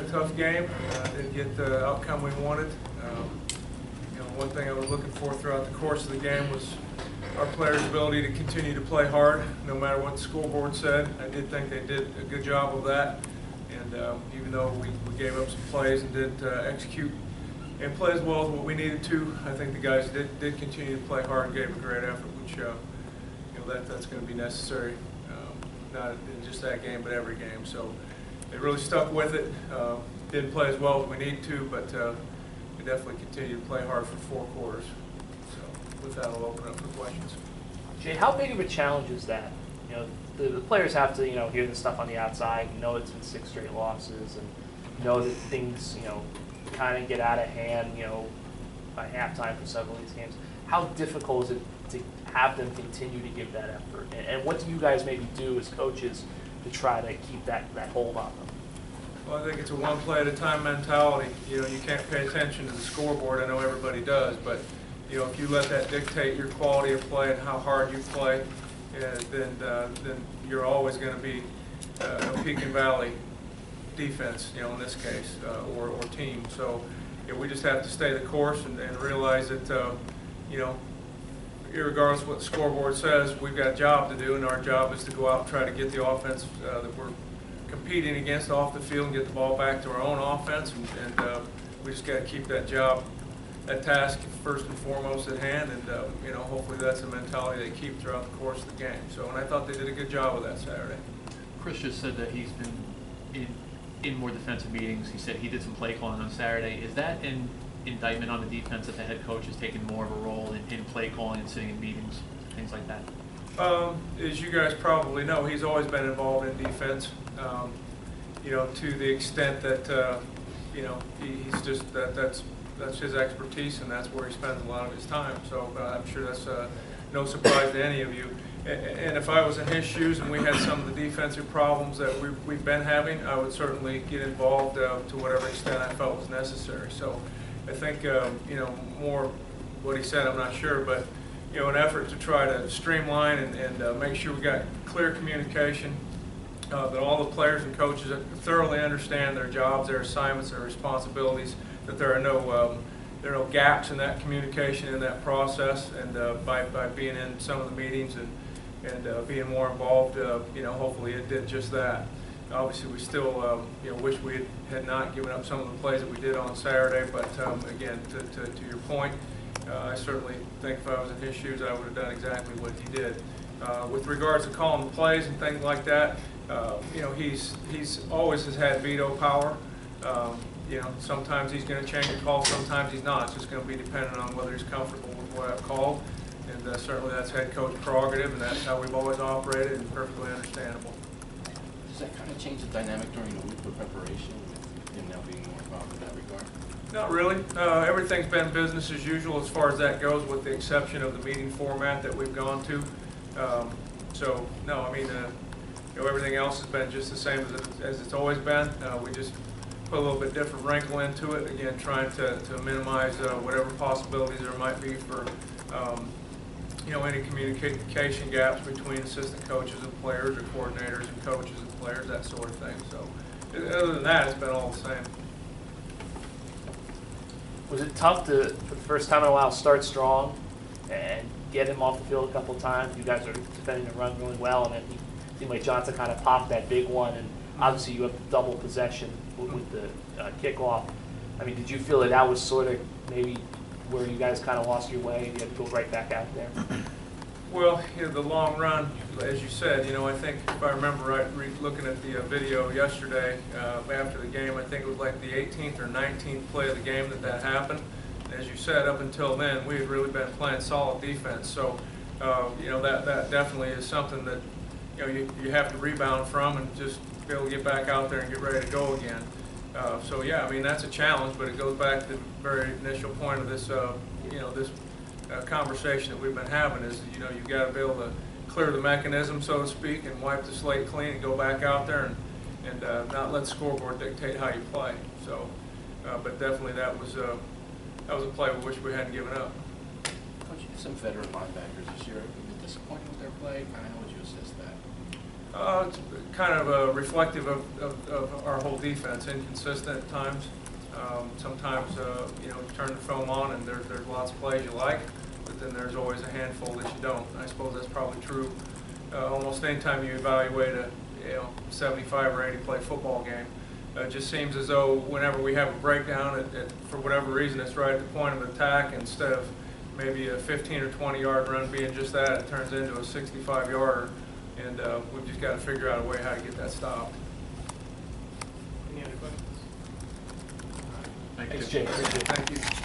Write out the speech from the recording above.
a tough game. Didn't get the outcome we wanted. One thing I was looking for throughout the course of the game was our players' ability to continue to play hard, no matter what the scoreboard said. I did think they did a good job of that. And even though we gave up some plays and didn't execute and play as well as what we needed to, I think the guys did continue to play hard and gave a great effort, which that's going to be necessary, not in just that game, but every game. So they really stuck with it. Didn't play as well as we needed to, but we definitely continued to play hard for 4 quarters. So with that, I'll open up for questions. Jay, how big of a challenge is that? The players have to, hear the stuff on the outside, know it's been 6 straight losses, and know that things, kind of get out of hand, by halftime for several of these games. How difficult is it to have them continue to give that effort? And what do you guys maybe do as coaches to try to keep that hold on them? Well, I think it's a one play at a time mentality. You can't pay attention to the scoreboard. I know everybody does, but if you let that dictate your quality of play and how hard you play, then you're always going to be a peak and valley defense, in this case, or team. So we just have to stay the course and realize that, irregardless of what the scoreboard says, we've got a job to do, and our job is to go out and try to get the offense that we're competing against off the field and get the ball back to our own offense, and we just got to keep that task first and foremost at hand, and hopefully that's a mentality they keep throughout the course of the game. So, and I thought they did a good job of that Saturday. Chris just said that he's been in more defensive meetings. He said he did some play calling on Saturday. Is that an indictment on the defense that the head coach has taken more of a role in play calling and sitting in meetings, things like that? As you guys probably know, he's always been involved in defense. To the extent that he's just that's his expertise, and that's where he spends a lot of his time. So I'm sure that's no surprise to any of you. And if I was in his shoes and we had some of the defensive problems that we've been having, I would certainly get involved to whatever extent I felt was necessary. So I think more what he said, I'm not sure, but an effort to try to streamline and make sure we got clear communication, that all the players and coaches thoroughly understand their jobs, their assignments, their responsibilities, that there are no gaps in that communication, in that process, and by being in some of the meetings and being more involved, hopefully it did just that. Obviously, we still wish we had not given up some of the plays that we did on Saturday, but again, to your point, I certainly think if I was in his shoes, I would have done exactly what he did. With regards to calling the plays and things like that, he's always has had veto power. Sometimes he's going to change the call, sometimes he's not. It's just going to be dependent on whether he's comfortable with what I've called. And certainly that's head coach prerogative, and that's how we've always operated, and perfectly understandable. Does that kind of change the dynamic during the week of preparation, with him now being more involved in that regard? Not really. Everything's been business as usual as far as that goes, with the exception of the meeting format that we've gone to. So, no, I mean, everything else has been just the same as it's always been. We just put a little bit different wrinkle into it, again, trying to minimize whatever possibilities there might be for any communication gaps between assistant coaches and players, or coordinators and coaches and players, that sort of thing. So other than that, it's been all the same. Was it tough to, for the first time in a while, start strong and get him off the field a couple of times? You guys are defending the run really well, and then it seemed like Johnson kind of popped that big one, and obviously you have double possession with the kickoff. I mean, did you feel that was sort of maybe where you guys kind of lost your way and you had to go right back out there? Well, the long run, as you said, I think if I remember right, looking at the video yesterday after the game, I think it was like the 18th or 19th play of the game that happened. As you said, up until then, we had really been playing solid defense. So, that definitely is something that you have to rebound from and just be able to get back out there and get ready to go again. So yeah, I mean, that's a challenge, but it goes back to the very initial point of this, this conversation that we've been having is, you've got to be able to clear the mechanism, so to speak, and wipe the slate clean and go back out there and not let the scoreboard dictate how you play. So, but definitely that was a play we wish we hadn't given up. Coach, you have some veteran linebackers this year. Have you been disappointed with their play? Kind of how would you assess that? It's kind of reflective of our whole defense, inconsistent at times. Sometimes, you know, you turn the film on and there's lots of plays you like, but then there's always a handful that you don't. I suppose that's probably true almost any time you evaluate a 75 or 80 play football game. It just seems as though whenever we have a breakdown, for whatever reason, it's right at the point of attack. Instead of maybe a 15 or 20 yard run being just that, it turns into a 65 yarder, and we've just got to figure out a way how to get that stopped. Any other questions? Thank you. Thanks, Jay. Appreciate it. Thank you.